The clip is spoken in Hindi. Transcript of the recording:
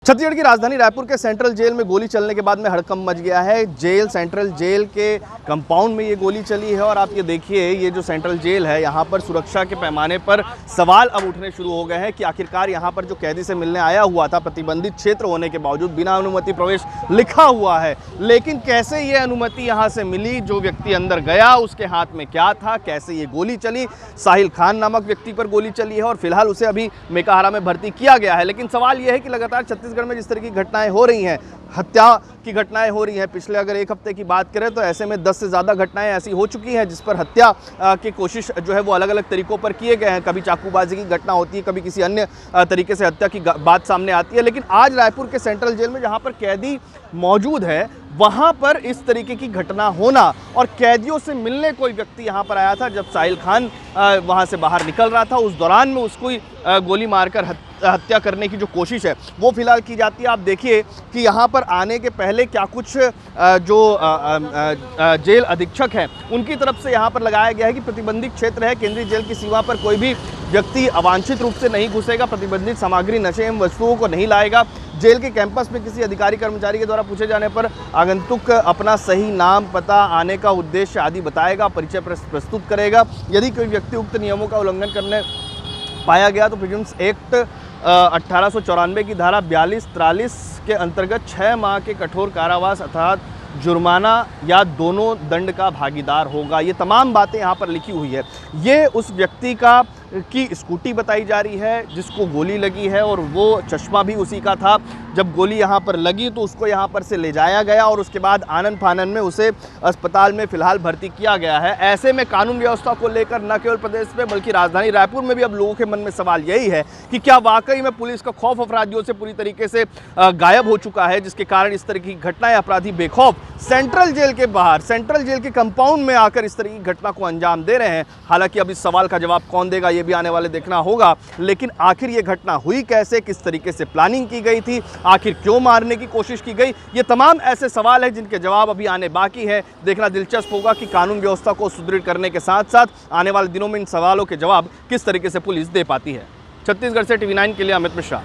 छत्तीसगढ़ की राजधानी रायपुर के सेंट्रल जेल में गोली चलने के बाद में हड़कंप मच गया है। सेंट्रल जेल के कंपाउंड में ये गोली चली है और आप ये देखिए, ये जो सेंट्रल जेल है यहाँ पर सुरक्षा के पैमाने पर सवाल अब उठने शुरू हो गए हैं कि आखिरकार यहाँ पर जो कैदी से मिलने आया हुआ था, प्रतिबंधित क्षेत्र होने के बावजूद बिना अनुमति प्रवेश लिखा हुआ है, लेकिन कैसे ये अनुमति यहाँ से मिली? जो व्यक्ति अंदर गया उसके हाथ में क्या था? कैसे ये गोली चली? साहिल खान नामक व्यक्ति पर गोली चली है और फिलहाल उसे अभी मेकाहारा में भर्ती किया गया है। लेकिन सवाल यह है कि लगातार छत्तीसगढ़ में जिस तरह की घटनाएं हो रही हैं, हत्या की घटनाएं हो रही हैं, पिछले अगर एक हफ्ते की बात करें तो ऐसे में 10 से ज़्यादा घटनाएं ऐसी हो चुकी हैं जिस पर हत्या की कोशिश जो है वो अलग अलग तरीकों पर किए गए हैं। कभी चाकूबाजी की घटना होती है, कभी किसी अन्य तरीके से हत्या की बात सामने आती है। लेकिन आज रायपुर के सेंट्रल जेल में जहां पर कैदी मौजूद है, वहां पर इस तरीके की घटना होना और कैदियों से मिलने कोई व्यक्ति यहां पर आया था जब साहिल खान वहां से बाहर निकल रहा था, उस दौरान में उसको गोली मारकर हत्या करने की जो कोशिश है वो फिलहाल की जाती है। आप देखिए कि यहाँ पर आने के पहले क्या कुछ जो जेल अधीक्षक हैं उनकी तरफ से यहाँ पर लगाया गया है कि प्रतिबंधित क्षेत्र है, केंद्रीय जेल की सीमा पर कोई भी व्यक्ति अवांछित रूप से नहीं घुसेगा, प्रतिबंधित सामग्री, नशे एवं वस्तुओं को नहीं लाएगा। जेल के कैंपस में किसी अधिकारी कर्मचारी के द्वारा पूछे जाने पर आगंतुक अपना सही नाम, पता, आने का उद्देश्य आदि बताएगा, परिचय प्रस्तुत करेगा। यदि कोई व्यक्ति उक्त नियमों का उल्लंघन करने पाया गया तो प्रिजन्स एक्ट 1894 की धारा 42-43 के अंतर्गत 6 माह के कठोर कारावास अर्थात जुर्माना या दोनों दंड का भागीदार होगा। ये तमाम बातें यहाँ पर लिखी हुई है। ये उस व्यक्ति की स्कूटी बताई जा रही है जिसको गोली लगी है और वो चश्मा भी उसी का था। जब गोली यहाँ पर लगी तो उसको यहाँ पर से ले जाया गया और उसके बाद आनन फानन में उसे अस्पताल में फिलहाल भर्ती किया गया है। ऐसे में कानून व्यवस्था को लेकर न केवल प्रदेश में बल्कि राजधानी रायपुर में भी अब लोगों के मन में सवाल यही है कि क्या वाकई में पुलिस का खौफ अपराधियों से पूरी तरीके से गायब हो चुका है, जिसके कारण इस तरह की घटनाएं अपराधी बेखौफ सेंट्रल जेल के बाहर, सेंट्रल जेल के कंपाउंड में आकर इस तरह की घटना को अंजाम दे रहे हैं। हालांकि अब इस सवाल का जवाब कौन देगा ये भी आने वाले देखना होगा। लेकिन आखिर ये घटना हुई कैसे, किस तरीके से प्लानिंग की गई थी, आखिर क्यों मारने की कोशिश की गई, ये तमाम ऐसे सवाल हैं जिनके जवाब अभी आने बाकी है। देखना दिलचस्प होगा कि कानून व्यवस्था को सुदृढ़ करने के साथ साथ आने वाले दिनों में इन सवालों के जवाब किस तरीके से पुलिस दे पाती है। छत्तीसगढ़ से TV9 के लिए अमित मिश्रा।